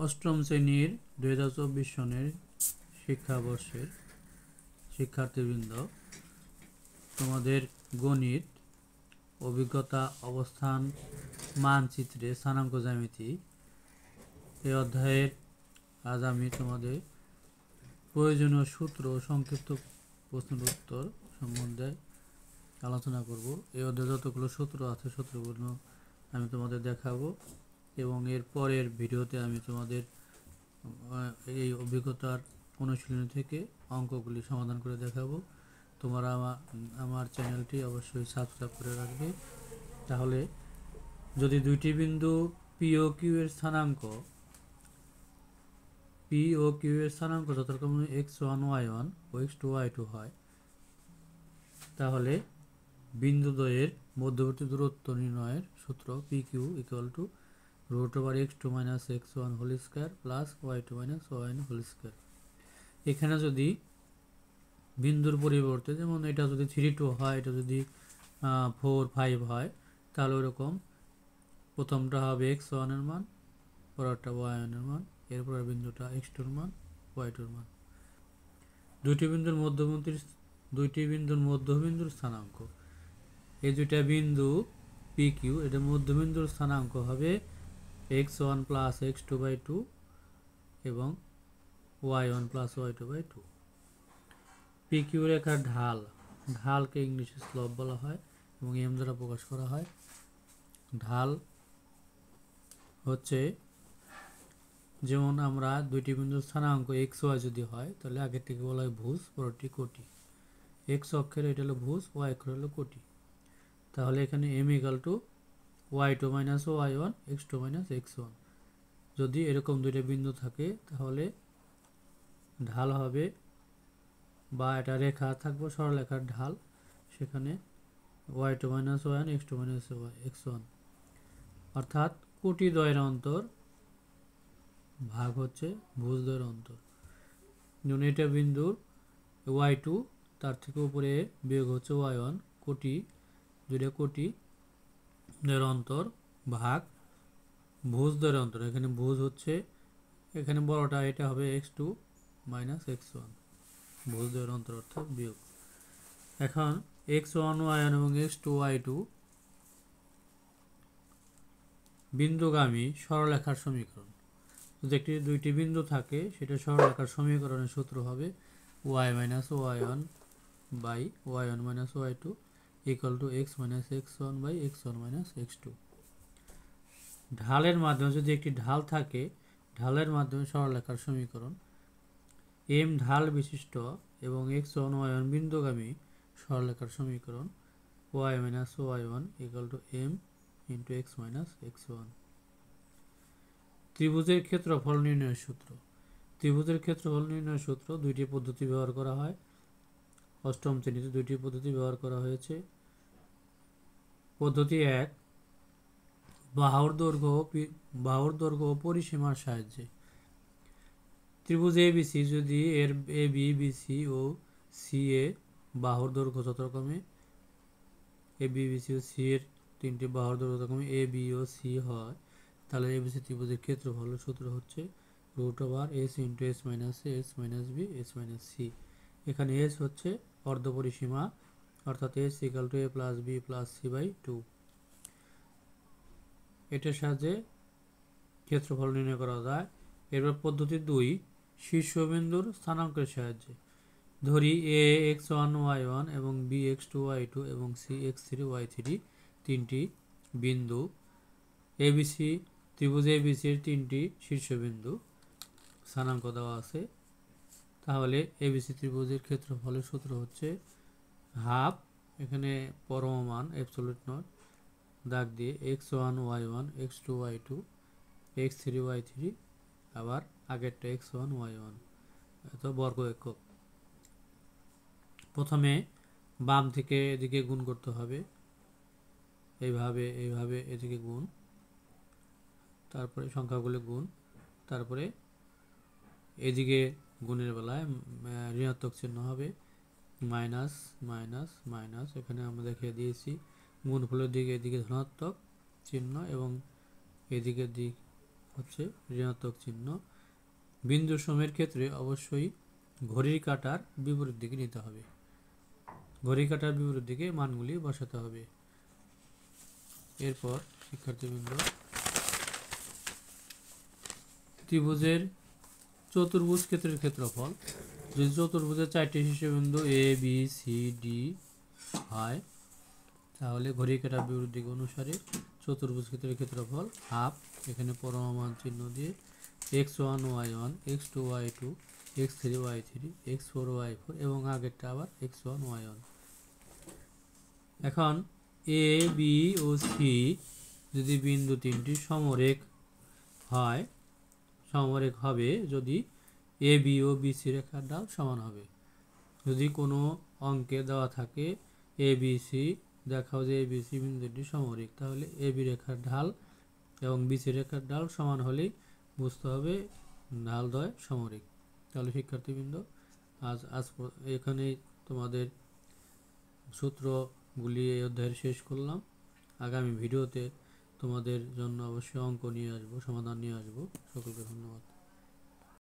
অষ্টম শ্রেণীর 2024 সনের শিক্ষাবর্ষের শিক্ষার্থীবৃন্দ, তোমাদের গণিত অভিজ্ঞতা অবস্থান মানচিত্রে স্থানাঙ্ক জ্যামিতি এই অধ্যায়ের আজ আমি তোমাদের প্রয়োজনীয় সূত্র ও সংক্ষিপ্ত প্রশ্নের উত্তর সম্বন্ধে আলোচনা করব। এই অধ্যায়ে যতগুলো সূত্র আছে সূত্রগুলো আমি তোমাদের দেখাবো এবং এর পরের ভিডিওতে আমি তোমাদের এই অভিজ্ঞতার অনুশীলনী থেকে অঙ্কগুলি সমাধান করে দেখাবো। তোমরা আমার চ্যানেলটি অবশ্যই সাবস্ক্রাইব করে রাখবে। তাহলে যদি দুইটি বিন্দু পি ও কিউ এর স্থানাঙ্ক যথাক্রমে x1 y1 ও x2 y2 হয়, তাহলে বিন্দুদ্বয়ের মধ্যবর্তী দূরত্ব নির্ণয়ের সূত্র PQ = √x2 - x1 whole square plus y2 - y1 whole square. এখানে যদি বিন্দুর পরিবর্তে, যেমন এটা যদি 3 2 হয়, এটা যদি 4 5 হয়, তাহলে ওরকম প্রথমটা হবে x1 এর মান, পরেরটা y1 এর মান, এরপরের বিন্দুটা x2 এর মান, y2 এর মান। দুইটি বিন্দুর মধ্যবিন্দুর স্থানাঙ্ক, এই দুইটা বিন্দু PQ, এটা মধ্যবিন্দুর স্থানাঙ্ক হবে x1 + x2/2 এবং y1 + y2/2। PQ রেখার ঢালকে ইংলিশে স্লোপ বলা হয় এবং m দ্বারা প্রকাশ করা হয়। ঢাল হচ্ছে, যেমন আমরা দুইটি বিন্দুর স্থানাঙ্ক xy যদি হয়, তাহলে আগের থেকে বলা হয় ভুজ, পরেরটি কোটি। x অক্ষের এটা হলো ভুজ, y অক্ষের হলো কোটি। তাহলে এখানে m = y2 - y1 x2 - x1। যদি এরকম দুইটা বিন্দু থাকে তাহলে ঢাল হবে, বা এটা রেখা থাকবে সরলরেখার ঢাল, সেখানে y2 - y1 x2 - x1, অর্থাৎ কোটি দ্বয়ের অন্তর ভাগ হচ্ছে ভুজ দ্বয়ের অন্তর। যেমন এটা বিন্দুর y2, তার থেকে উপরে বিয়োগ হচ্ছে y1, কোটি, দুইটা কোটি দ্বয়ের অন্তর ভাগ ভুজ দ্বয়ের অন্তর। এখানে ভুজ হচ্ছে, এখানে বড়টা এটা হবে x2 - x1, ভুজ দ্বয়ের অন্তর অর্থাৎ বিয়োগ। এখন x1 y1 এবং x2 y2 বিন্দুগামী সরলরেখার সমীকরণ। যদি দুইটি বিন্দু থাকে, সেটা সরলরেখার সমীকরণের সূত্র হবে y - y1 / y1 - y2 = x - x1 / x1 - x2। ঢালের মাধ্যমে, যদি একটি ঢাল থাকে, ঢালের মাধ্যমে সরলরেখার সমীকরণ m ঢাল বিশিষ্ট এবং x1 y1 বিন্দুগামী সরলরেখার সমীকরণ y - y1 = m × x - x1। ত্রিভুজের ক্ষেত্রফল নির্ণয়ের সূত্র। ত্রিভুজের ক্ষেত্রফল নির্ণয়ের সূত্র দুইটি পদ্ধতি ব্যবহার করা হয়। অষ্টম শ্রেণীতে দুইটি পদ্ধতি ব্যবহার করা হয়েছে। পদ্ধতি 1, বাহুর দৈর্ঘ্য ও পরিসীমার সাহায্যে। ত্রিভুজ ABC যদি এর AB, BC ও CA বাহুর দৈর্ঘ্য যথাক্রমে AB, BC ও C এর তিনটি বাহুর দৈর্ঘ্য যথাক্রমে AB ও C হয়, তাহলে ABC ত্রিভুজের ক্ষেত্রফল সূত্র হচ্ছে √S × S - A, S - B, S - C। এখানে S হচ্ছে অর্ধপরিসীমা, অর্থাৎ S = A + B + C/2। এটার সাহায্যে ক্ষেত্রফল নির্ণয় করা যায়। এরপর পদ্ধতি 2, শীর্ষবিন্দুর স্থানাঙ্কের সাহায্যে। ধরি A x1 y1 এবং B x2 y2 এবং C x3 y3 তিনটি বিন্দু ABC, ত্রিভুজ ABC এর তিনটি শীর্ষবিন্দু স্থানাঙ্ক দেওয়া আছে। তাহলে ABC ত্রিভুজের ক্ষেত্রফলের সূত্র হচ্ছে হাফ, এখানে পরম মান অ্যাবসলিউট নট দাগ দিয়ে x1 y1 x2 y2 x3 y3, আবার আগেরটা x1 y1, এত বর্গ একক। প্রথমে বাম থেকে এদিকে গুণ করতে হবে, এইভাবে এদিকে গুণ, তারপরে সংখ্যাগুলো গুণ, তারপরে এদিকে গুণের বেলায় ঋণাত্মক চিহ্ন হবে, মাইনাস মাইনাস মাইনাস। এখানে আমরা দেখিয়ে দিয়েছি গুণফলের দিকে এদিকে ধনাত্মক চিহ্ন এবং এদিকের দিক হচ্ছে ঋণাত্মক চিহ্ন। বিন্দু সময়ের ক্ষেত্রে অবশ্যই ঘড়ির কাঁটার বিপরীত দিকে নিতে হবে, ঘড়ির কাঁটার বিপরীত দিকে মানগুলি বসাতে হবে। এরপর শিক্ষার্থীবৃন্দ, ত্রিভুজের চতুর্ভুজ ক্ষেত্রের ক্ষেত্রফল, যদি চতুর্ভুজের 4টি শীর্ষবিন্দু এ বি সি ডি হয় তাহলে ঘড়ির কাঁটার বিপরীত দিক অনুসারে চতুর্ভুজ ক্ষেত্রের ক্ষেত্রফল হাফ, এখানে পরমাণু চিহ্ন দিয়ে x1 y1 x2 y2 x3 y3 x4 y4 এবং আগেরটা আবার x1 y1। এখন এ বি ও সি যদি বিন্দু তিনটি সমরেখ হয়, সমরেখ হবে যদি A B O B C রেখার ঢাল সমান হবে। যদি কোনো অঙ্কে দেওয়া থাকে এ বি সি, দেখাও যে এ বি সি বিন্দুটি সমরেখ, তাহলে এ বি রেখার ঢাল এবং বি সি রেখার ঢাল সমান হলেই বুঝতে হবে ঢাল দ্বয় সমরেখ। তাহলে শিক্ষার্থীবৃন্দ, আজ এখানেই তোমাদের সূত্রগুলি এই অধ্যায়ের শেষ করলাম। আগামী ভিডিওতে তোমাদের জন্য অবশ্যই অঙ্ক নিয়ে আসবো, সমাধান নিয়ে আসবো। সকলকে ধন্যবাদ।